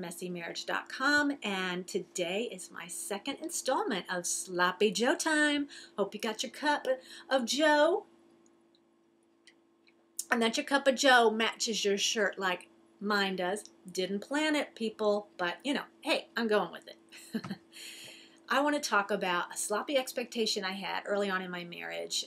messymarriage.com, and today is my second installment of Sloppy Joe Time. Hope you got your cup of Joe, and that your cup of Joe matches your shirt like mine does. Didn't plan it, people, but you know, hey, I'm going with it. I want to talk about a sloppy expectation I had early on in my marriage.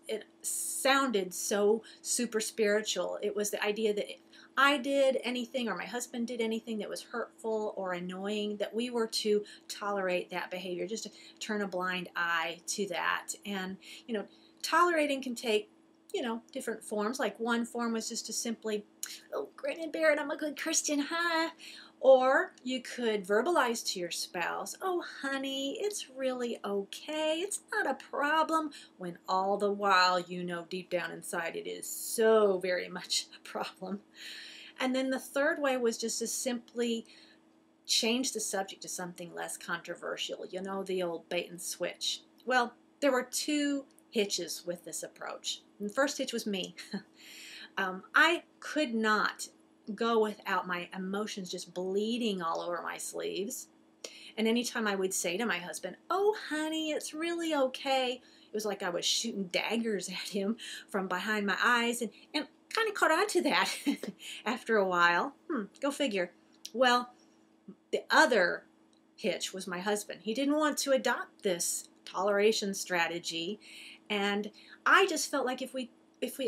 It sounded so super spiritual. It was the idea that if I did anything or my husband did anything that was hurtful or annoying, that we were to tolerate that behavior, just to turn a blind eye to that. And, you know, tolerating can take, you know, different forms. Like one form was just to simply, oh, grin and bear it, I'm a good Christian, huh? Or you could verbalize to your spouse, oh, honey, it's really okay. It's not a problem, when all the while you know deep down inside it is so very much a problem. And then the third way was just to simply change the subject to something less controversial. You know, the old bait and switch. Well, there were two hitches with this approach. And the first hitch was me. I could not go without my emotions just bleeding all over my sleeves. And anytime I would say to my husband, oh, honey, it's really okay, it was like I was shooting daggers at him from behind my eyes, and kind of caught on to that after a while. Go figure. Well, the other hitch was my husband. He didn't want to adopt this toleration strategy, and I just felt like if we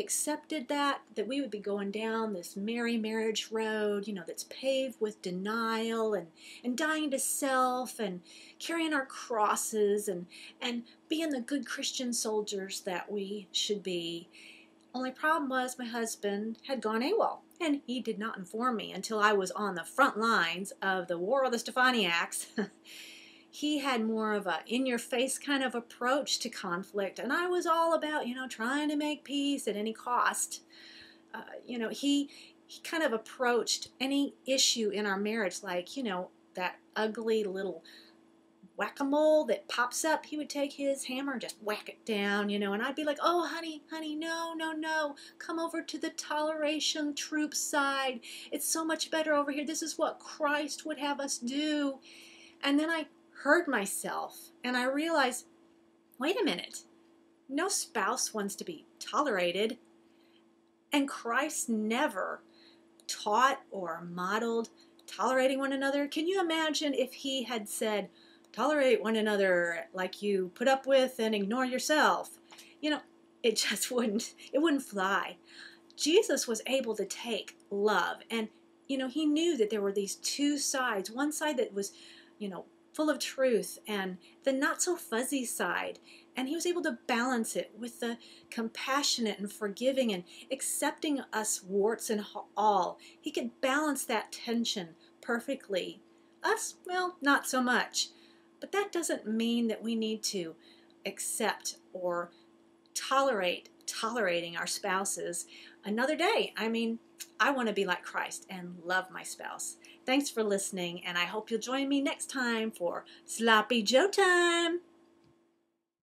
accepted that we would be going down this merry marriage road, you know, that's paved with denial and dying to self and carrying our crosses and being the good Christian soldiers that we should be. Only problem was my husband had gone AWOL, and he did not inform me until I was on the front lines of the War of the Stephaniacs. He had more of a in-your-face kind of approach to conflict, and I was all about, you know, trying to make peace at any cost. You know, he kind of approached any issue in our marriage like, you know, that ugly little whack-a-mole that pops up. He would take his hammer and just whack it down, you know, and I'd be like, oh, honey, no, come over to the toleration troop side. It's so much better over here. This is what Christ would have us do. And then I heard myself, and I realized, wait a minute, no spouse wants to be tolerated, and Christ never taught or modeled tolerating one another. Can you imagine if he had said, tolerate one another like you put up with and ignore yourself? You know, it just wouldn't fly. Jesus was able to take love, and, you know, he knew that there were these two sides, one side that was, you know, full of truth, and the not so fuzzy side, and he was able to balance it with the compassionate and forgiving and accepting us warts and all. He could balance that tension perfectly. Us, well, not so much. But that doesn't mean that we need to accept or tolerating our spouses another day. I mean, I want to be like Christ and love my spouse. Thanks for listening, and I hope you'll join me next time for Sloppy Joe Time.